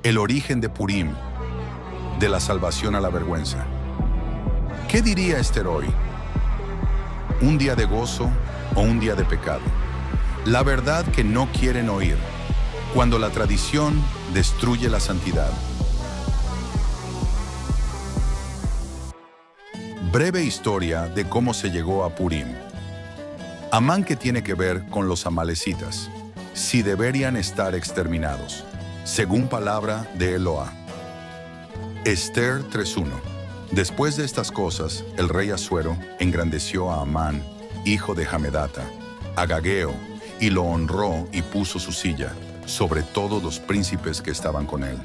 El origen de Purim, de la salvación a la vergüenza. ¿Qué diría Esther hoy? ¿Un día de gozo o un día de pecado? La verdad que no quieren oír, cuando la tradición destruye la santidad. Breve historia de cómo se llegó a Purim. Amán, que tiene que ver con los amalecitas, si deberían estar exterminados, según palabra de Eloa. Esther 3:1. Después de estas cosas, el rey Asuero engrandeció a Amán, hijo de Hamedata, agageo, y lo honró y puso su silla sobre todos los príncipes que estaban con él.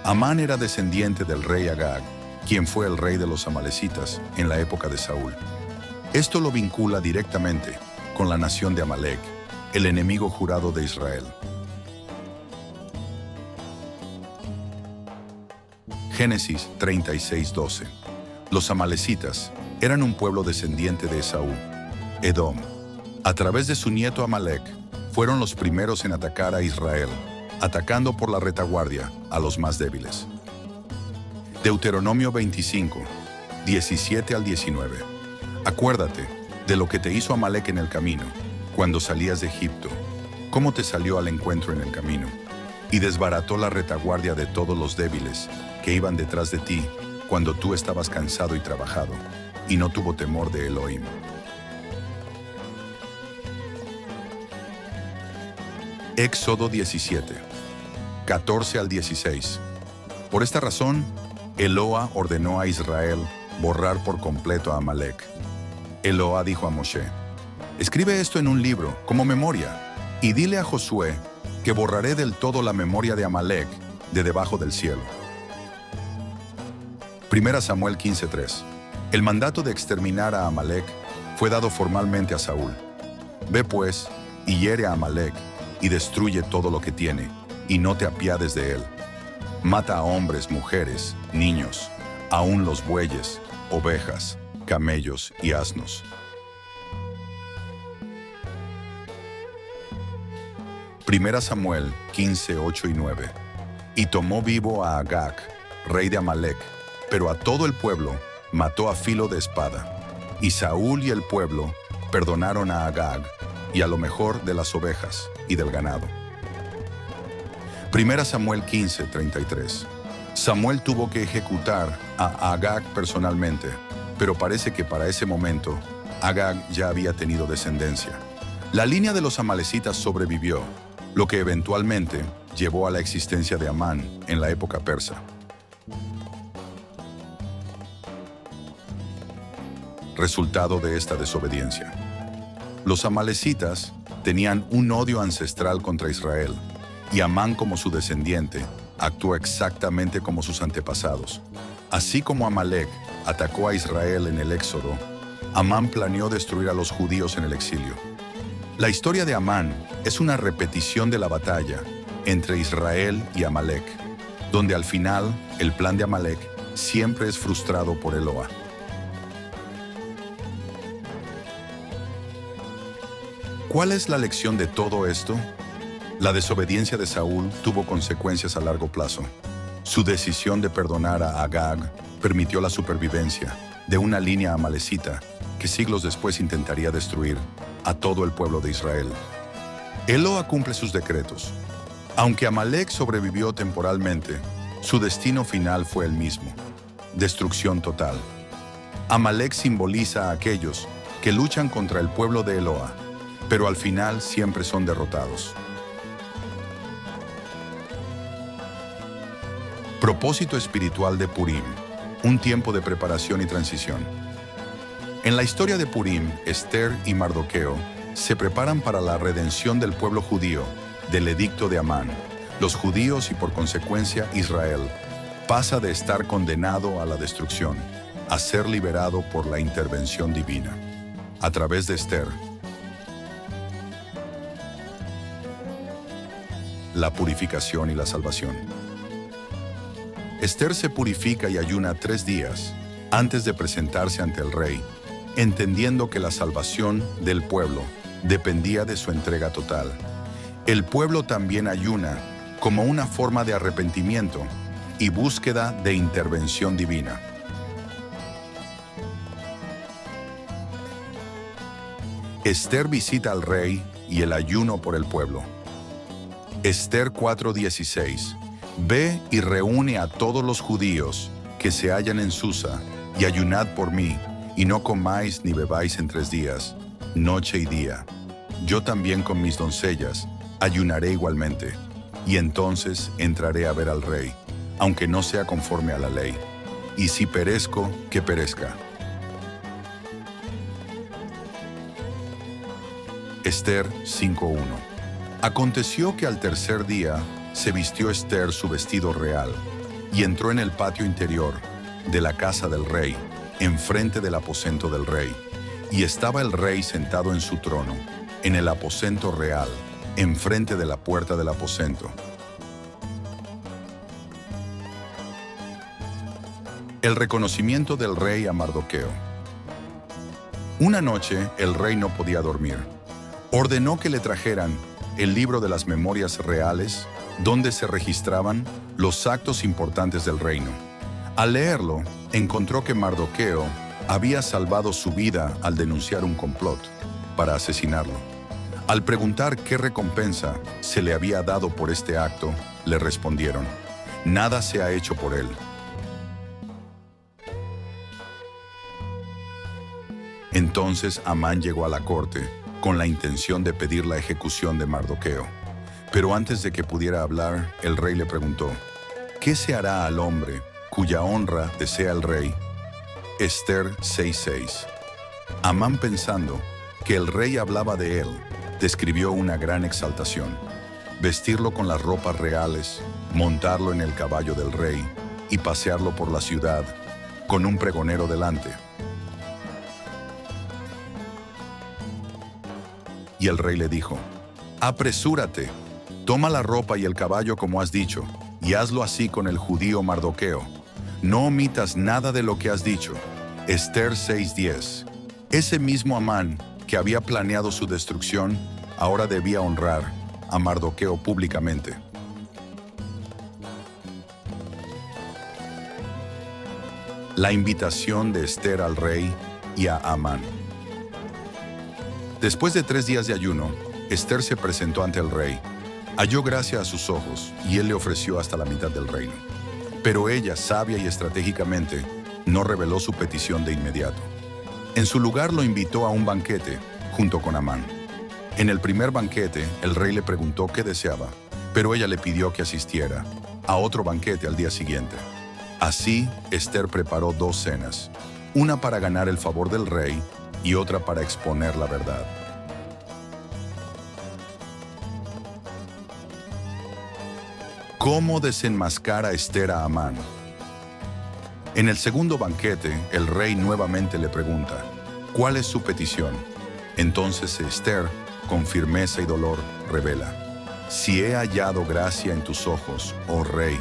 Amán era descendiente del rey Agag, quien fue el rey de los amalecitas en la época de Saúl. Esto lo vincula directamente con la nación de Amalek, el enemigo jurado de Israel. Génesis 36:12. Los amalecitas eran un pueblo descendiente de Esaú, Edom. A través de su nieto Amalek, fueron los primeros en atacar a Israel, atacando por la retaguardia a los más débiles. Deuteronomio 25, 17 al 19. Acuérdate de lo que te hizo Amalek en el camino, cuando salías de Egipto, cómo te salió al encuentro en el camino, y desbarató la retaguardia de todos los débiles que iban detrás de ti, cuando tú estabas cansado y trabajado, y no tuvo temor de Elohim. Éxodo 17, 14 al 16. Por esta razón, Eloa ordenó a Israel borrar por completo a Amalek. Eloa dijo a Moshe: escribe esto en un libro, como memoria, y dile a Josué que borraré del todo la memoria de Amalek de debajo del cielo. 1 Samuel 15:3. El mandato de exterminar a Amalek fue dado formalmente a Saúl. Ve pues, y hiere a Amalek, y destruye todo lo que tiene, y no te apiades de él. Mata a hombres, mujeres, niños, aun los bueyes, ovejas, camellos y asnos. 1 Samuel 15:8 y 9. Y tomó vivo a Agag, rey de Amalek, pero a todo el pueblo mató a filo de espada. Y Saúl y el pueblo perdonaron a Agag y a lo mejor de las ovejas y del ganado. 1 Samuel 15:33. Samuel tuvo que ejecutar a Agag personalmente, pero parece que para ese momento Agag ya había tenido descendencia. La línea de los amalecitas sobrevivió, lo que eventualmente llevó a la existencia de Amán en la época persa. Resultado de esta desobediencia. Los amalecitas tenían un odio ancestral contra Israel, y Amán, como su descendiente, actuó exactamente como sus antepasados. Así como Amalek atacó a Israel en el Éxodo, Amán planeó destruir a los judíos en el exilio. La historia de Amán es una repetición de la batalla entre Israel y Amalek, donde al final el plan de Amalek siempre es frustrado por Eloa. ¿Cuál es la lección de todo esto? La desobediencia de Saúl tuvo consecuencias a largo plazo. Su decisión de perdonar a Agag permitió la supervivencia de una línea amalecita que siglos después intentaría destruir a todo el pueblo de Israel. Eloa cumple sus decretos. Aunque Amalek sobrevivió temporalmente, su destino final fue el mismo: destrucción total. Amalek simboliza a aquellos que luchan contra el pueblo de Eloa, pero al final siempre son derrotados. Propósito espiritual de Purim, un tiempo de preparación y transición. En la historia de Purim, Esther y Mardoqueo se preparan para la redención del pueblo judío del edicto de Amán. Los judíos y por consecuencia Israel pasa de estar condenado a la destrucción a ser liberado por la intervención divina. A través de Esther, la purificación y la salvación. Esther se purifica y ayuna 3 días antes de presentarse ante el rey, entendiendo que la salvación del pueblo dependía de su entrega total. El pueblo también ayuna como una forma de arrepentimiento y búsqueda de intervención divina. Ester visita al rey y el ayuno por el pueblo. Ester 4:16. Ve y reúne a todos los judíos que se hallan en Susa, y ayunad por mí, y no comáis ni bebáis en 3 días, noche y día. Yo también con mis doncellas ayunaré igualmente, y entonces entraré a ver al rey, aunque no sea conforme a la ley. Y si perezco, que perezca. Ester 5:1. Aconteció que al tercer día se vistió Ester su vestido real y entró en el patio interior de la casa del rey, enfrente del aposento del rey. Y estaba el rey sentado en su trono, en el aposento real, enfrente de la puerta del aposento. El reconocimiento del rey a Mardoqueo. Una noche el rey no podía dormir. Ordenó que le trajeran el libro de las memorias reales, donde se registraban los actos importantes del reino. Al leerlo, encontró que Mardoqueo había salvado su vida al denunciar un complot para asesinarlo. Al preguntar qué recompensa se le había dado por este acto, le respondieron: nada se ha hecho por él. Entonces Amán llegó a la corte con la intención de pedir la ejecución de Mardoqueo. Pero antes de que pudiera hablar, el rey le preguntó: ¿qué se hará al hombre cuya honra desea el rey? Ester 6:6. Amán, pensando que el rey hablaba de él, describió una gran exaltación: vestirlo con las ropas reales, montarlo en el caballo del rey y pasearlo por la ciudad con un pregonero delante. Y el rey le dijo: apresúrate, toma la ropa y el caballo como has dicho, y hazlo así con el judío Mardoqueo. No omitas nada de lo que has dicho. Ester 6:10. Ese mismo Amán, que había planeado su destrucción, ahora debía honrar a Mardoqueo públicamente. La invitación de Ester al rey y a Amán. Después de 3 días de ayuno, Ester se presentó ante el rey. Halló gracia a sus ojos, y él le ofreció hasta la mitad del reino. Pero ella, sabia y estratégicamente, no reveló su petición de inmediato. En su lugar lo invitó a un banquete, junto con Amán. En el primer banquete, el rey le preguntó qué deseaba, pero ella le pidió que asistiera a otro banquete al día siguiente. Así, Ester preparó 2 cenas, una para ganar el favor del rey y otra para exponer la verdad. ¿Cómo desenmascar a Ester a Amán? En el segundo banquete, el rey nuevamente le pregunta: ¿cuál es su petición? Entonces Ester, con firmeza y dolor, revela: si he hallado gracia en tus ojos, oh rey,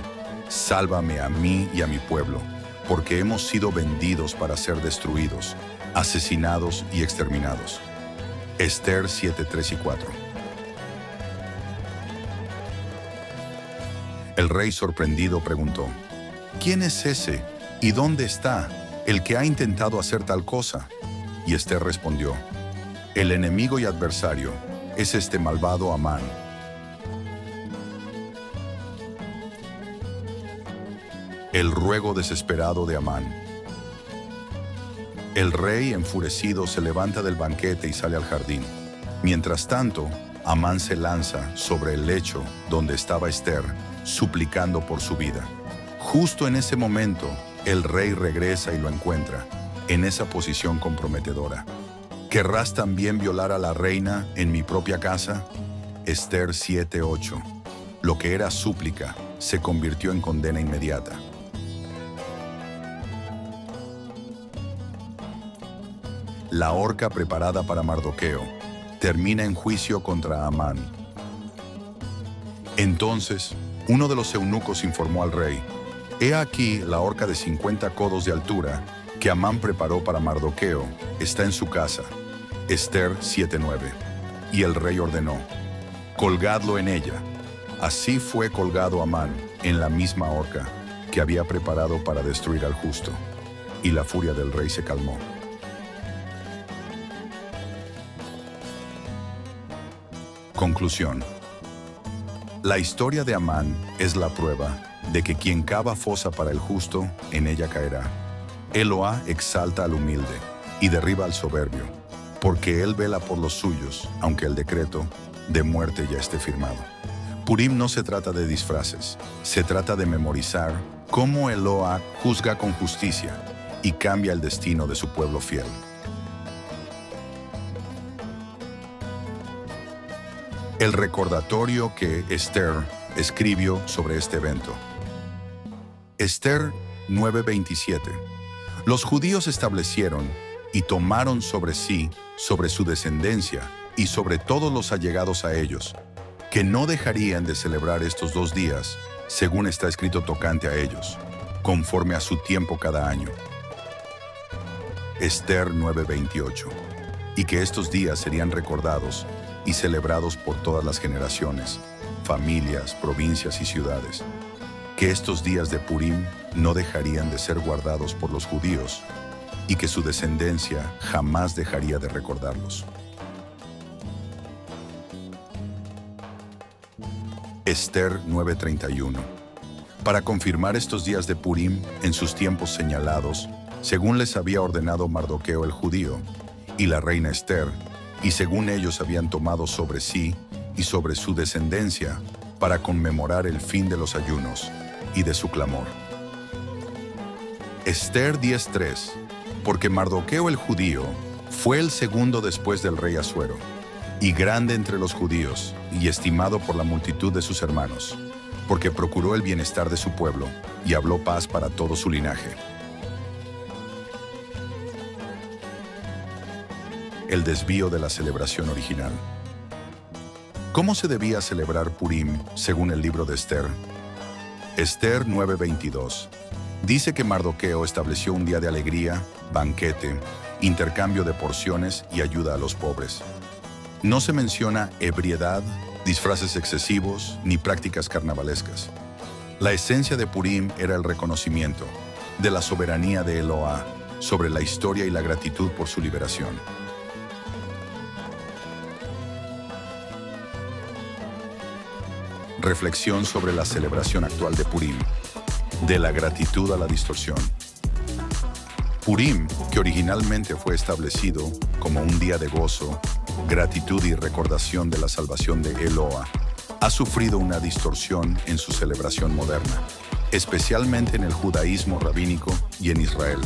sálvame a mí y a mi pueblo, porque hemos sido vendidos para ser destruidos, asesinados y exterminados. Ester 7:3 y 4. El rey, sorprendido, preguntó: ¿quién es ese y dónde está el que ha intentado hacer tal cosa? Y Ester respondió: el enemigo y adversario es este malvado Amán. El ruego desesperado de Amán. El rey, enfurecido, se levanta del banquete y sale al jardín. Mientras tanto, Amán se lanza sobre el lecho donde estaba Ester, suplicando por su vida. Justo en ese momento, el rey regresa y lo encuentra, en esa posición comprometedora. ¿Querrás también violar a la reina en mi propia casa? Ester 7:8. Lo que era súplica se convirtió en condena inmediata. La horca preparada para Mardoqueo termina en juicio contra Amán. Entonces, uno de los eunucos informó al rey: he aquí la horca de 50 codos de altura que Amán preparó para Mardoqueo está en su casa. Ester 7:9. Y el rey ordenó: colgadlo en ella. Así fue colgado Amán en la misma horca que había preparado para destruir al justo, y la furia del rey se calmó. Conclusión. La historia de Amán es la prueba de que quien cava fosa para el justo, en ella caerá. Eloá exalta al humilde y derriba al soberbio, porque él vela por los suyos, aunque el decreto de muerte ya esté firmado. Purim no se trata de disfraces, se trata de memorizar cómo Eloá juzga con justicia y cambia el destino de su pueblo fiel. El recordatorio que Esther escribió sobre este evento. Esther 9:27. Los judíos establecieron y tomaron sobre sí, sobre su descendencia y sobre todos los allegados a ellos, que no dejarían de celebrar estos 2 días, según está escrito tocante a ellos, conforme a su tiempo cada año. Esther 9:28. Y que estos días serían recordados y celebrados por todas las generaciones, familias, provincias y ciudades. Que estos días de Purim no dejarían de ser guardados por los judíos y que su descendencia jamás dejaría de recordarlos. Esther 9:31. Para confirmar estos días de Purim en sus tiempos señalados, según les había ordenado Mardoqueo el judío y la reina Esther, y según ellos habían tomado sobre sí y sobre su descendencia para conmemorar el fin de los ayunos y de su clamor. Esther 10:3. Porque Mardoqueo el judío fue el segundo después del rey Asuero, y grande entre los judíos, y estimado por la multitud de sus hermanos, porque procuró el bienestar de su pueblo, y habló paz para todo su linaje. El desvío de la celebración original. ¿Cómo se debía celebrar Purim según el libro de Esther? Esther 9:22. Dice que Mardoqueo estableció un día de alegría, banquete, intercambio de porciones y ayuda a los pobres. No se menciona ebriedad, disfraces excesivos ni prácticas carnavalescas. La esencia de Purim era el reconocimiento de la soberanía de Eloá sobre la historia y la gratitud por su liberación. Reflexión sobre la celebración actual de Purim. De la gratitud a la distorsión. Purim, que originalmente fue establecido como un día de gozo, gratitud y recordación de la salvación de Eloá, ha sufrido una distorsión en su celebración moderna, especialmente en el judaísmo rabínico y en Israel.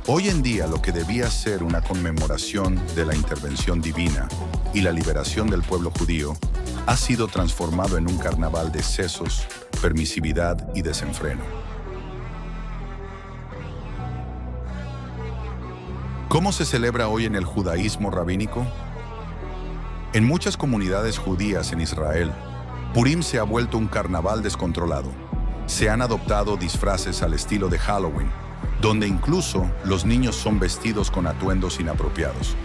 Hoy en día, lo que debía ser una conmemoración de la intervención divina y la liberación del pueblo judío, ha sido transformado en un carnaval de excesos, permisividad y desenfreno. ¿Cómo se celebra hoy en el judaísmo rabínico? En muchas comunidades judías en Israel, Purim se ha vuelto un carnaval descontrolado. Se han adoptado disfraces al estilo de Halloween, donde incluso los niños son vestidos con atuendos inapropiados.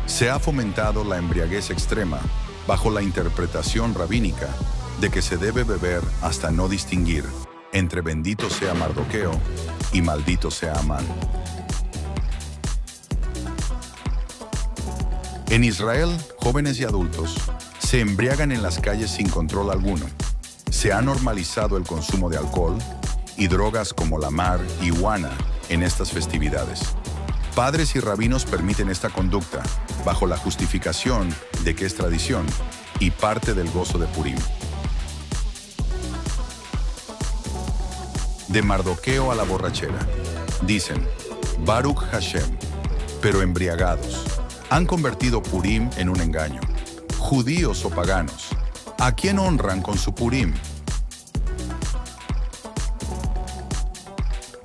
Se ha fomentado la embriaguez extrema bajo la interpretación rabínica de que se debe beber hasta no distinguir entre bendito sea Mardoqueo y maldito sea Amán. En Israel, jóvenes y adultos se embriagan en las calles sin control alguno. Se ha normalizado el consumo de alcohol y drogas como la marihuana en estas festividades. Padres y rabinos permiten esta conducta bajo la justificación de que es tradición y parte del gozo de Purim. De Mardoqueo a la borrachera. Dicen, Baruch Hashem, pero embriagados. Han convertido Purim en un engaño. Judíos o paganos, ¿a quién honran con su Purim?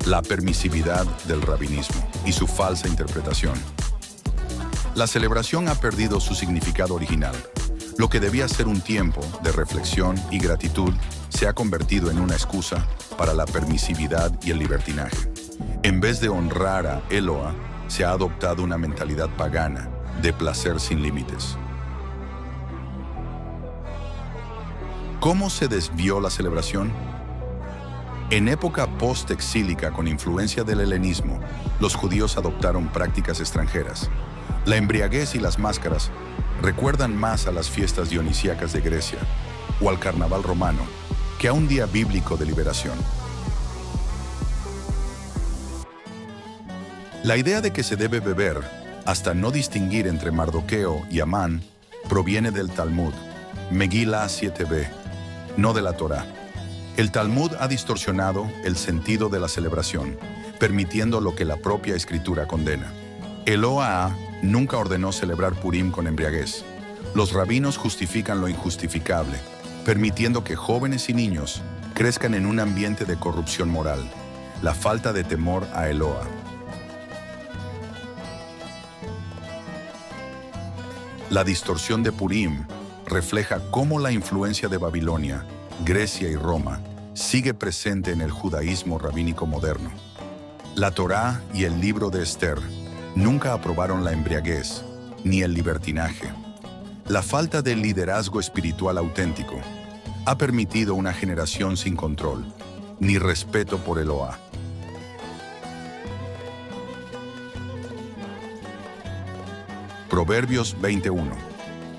La permisividad del rabinismo y su falsa interpretación. La celebración ha perdido su significado original. Lo que debía ser un tiempo de reflexión y gratitud se ha convertido en una excusa para la permisividad y el libertinaje. En vez de honrar a Eloá, se ha adoptado una mentalidad pagana de placer sin límites. ¿Cómo se desvió la celebración? En época post-exílica con influencia del helenismo, los judíos adoptaron prácticas extranjeras. La embriaguez y las máscaras recuerdan más a las fiestas dionisíacas de Grecia o al carnaval romano que a un día bíblico de liberación. La idea de que se debe beber hasta no distinguir entre Mardoqueo y Amán proviene del Talmud, Megilá 7b, no de la Torá. El Talmud ha distorsionado el sentido de la celebración, permitiendo lo que la propia escritura condena. El OAA nunca ordenó celebrar Purim con embriaguez. Los rabinos justifican lo injustificable, permitiendo que jóvenes y niños crezcan en un ambiente de corrupción moral, la falta de temor a Eloa. La distorsión de Purim refleja cómo la influencia de Babilonia, Grecia y Roma sigue presente en el judaísmo rabínico moderno. La Torá y el libro de Esther nunca aprobaron la embriaguez ni el libertinaje. La falta de liderazgo espiritual auténtico ha permitido una generación sin control ni respeto por Eloa. Proverbios 21.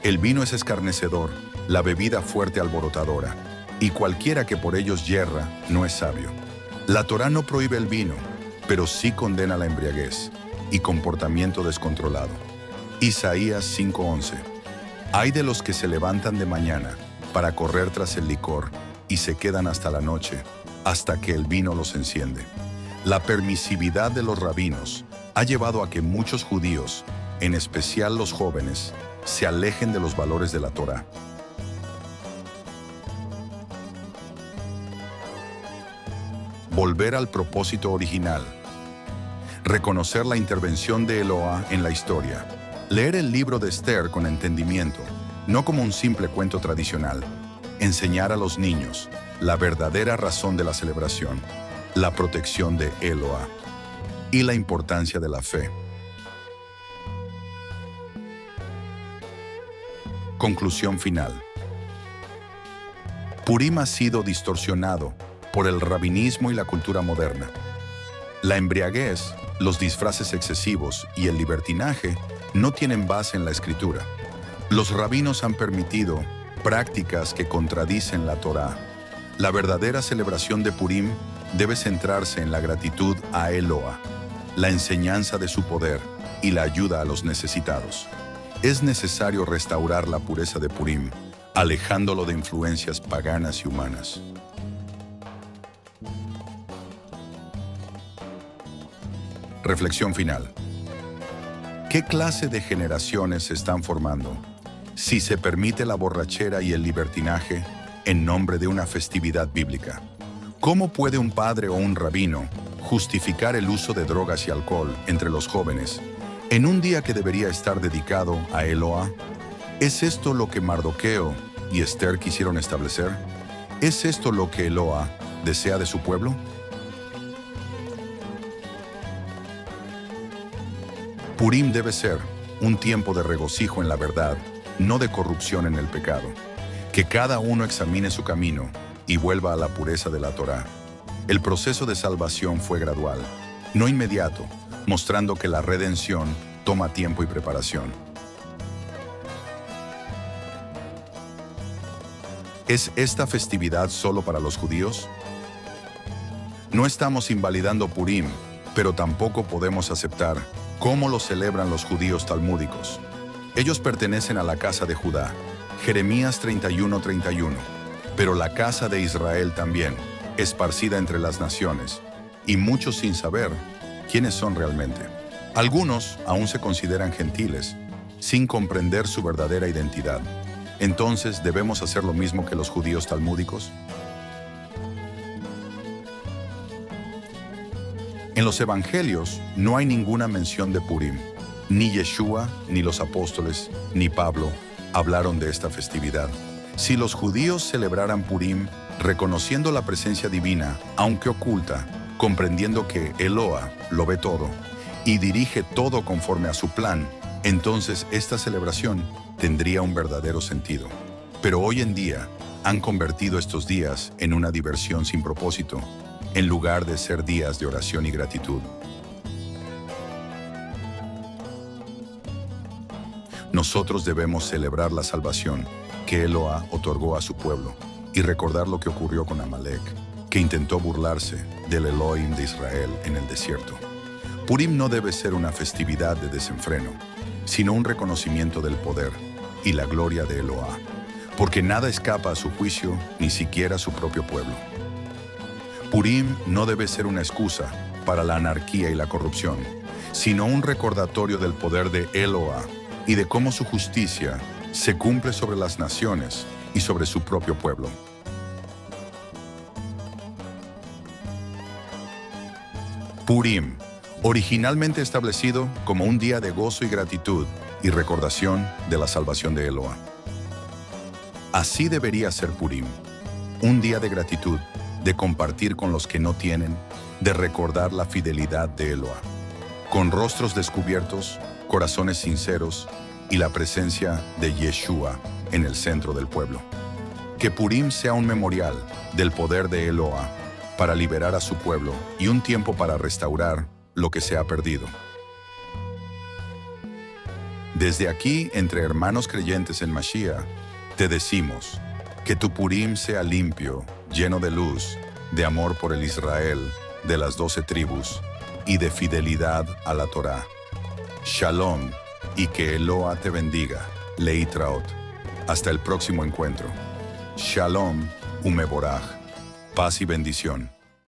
El vino es escarnecedor, la bebida fuerte alborotadora, y cualquiera que por ellos yerra no es sabio. La Torá no prohíbe el vino, pero sí condena la embriaguez y comportamiento descontrolado. Isaías 5:11. Hay de los que se levantan de mañana para correr tras el licor y se quedan hasta la noche, hasta que el vino los enciende. La permisividad de los rabinos ha llevado a que muchos judíos, en especial los jóvenes, se alejen de los valores de la Torá. Volver al propósito original. Reconocer la intervención de Eloa en la historia. Leer el libro de Esther con entendimiento, no como un simple cuento tradicional. Enseñar a los niños la verdadera razón de la celebración, la protección de Eloa y la importancia de la fe. Conclusión final. Purim ha sido distorsionado por el rabinismo y la cultura moderna. La embriaguez, los disfraces excesivos y el libertinaje no tienen base en la escritura. Los rabinos han permitido prácticas que contradicen la Torá. La verdadera celebración de Purim debe centrarse en la gratitud a Eloa, la enseñanza de su poder y la ayuda a los necesitados. Es necesario restaurar la pureza de Purim, alejándolo de influencias paganas y humanas. Reflexión final. ¿Qué clase de generaciones se están formando si se permite la borrachera y el libertinaje en nombre de una festividad bíblica? ¿Cómo puede un padre o un rabino justificar el uso de drogas y alcohol entre los jóvenes en un día que debería estar dedicado a Eloa? ¿Es esto lo que Mardoqueo y Esther quisieron establecer? ¿Es esto lo que Eloa desea de su pueblo? Purim debe ser un tiempo de regocijo en la verdad, no de corrupción en el pecado. Que cada uno examine su camino y vuelva a la pureza de la Torá. El proceso de salvación fue gradual, no inmediato, mostrando que la redención toma tiempo y preparación. ¿Es esta festividad solo para los judíos? No estamos invalidando Purim, pero tampoco podemos aceptar cómo lo celebran los judíos talmúdicos. Ellos pertenecen a la casa de Judá, Jeremías 31:31, pero la casa de Israel también, esparcida entre las naciones, y muchos sin saber quiénes son realmente. Algunos aún se consideran gentiles, sin comprender su verdadera identidad. Entonces, ¿debemos hacer lo mismo que los judíos talmúdicos? En los evangelios no hay ninguna mención de Purim. Ni Yeshua, ni los apóstoles, ni Pablo hablaron de esta festividad. Si los judíos celebraran Purim, reconociendo la presencia divina, aunque oculta, comprendiendo que Eloa lo ve todo y dirige todo conforme a su plan, entonces esta celebración tendría un verdadero sentido. Pero hoy en día, han convertido estos días en una diversión sin propósito, en lugar de ser días de oración y gratitud. Nosotros debemos celebrar la salvación que Eloa otorgó a su pueblo y recordar lo que ocurrió con Amalek, que intentó burlarse del Elohim de Israel en el desierto. Purim no debe ser una festividad de desenfreno, sino un reconocimiento del poder y la gloria de Eloa, porque nada escapa a su juicio, ni siquiera su propio pueblo. Purim no debe ser una excusa para la anarquía y la corrupción, sino un recordatorio del poder de Eloa y de cómo su justicia se cumple sobre las naciones y sobre su propio pueblo. Purim, originalmente establecido como un día de gozo y gratitud y recordación de la salvación de Eloa. Así debería ser Purim, un día de gratitud, de compartir con los que no tienen, de recordar la fidelidad de Eloa, con rostros descubiertos, corazones sinceros y la presencia de Yeshua en el centro del pueblo. Que Purim sea un memorial del poder de Eloa para liberar a su pueblo y un tiempo para restaurar lo que se ha perdido. Desde aquí, entre hermanos creyentes en Mashiach, te decimos que tu Purim sea limpio, lleno de luz, de amor por el Israel de las 12 tribus y de fidelidad a la Torá. Shalom, y que Eloa te bendiga. Leitraot. Hasta el próximo encuentro. Shalom, Umeboraj. Paz y bendición.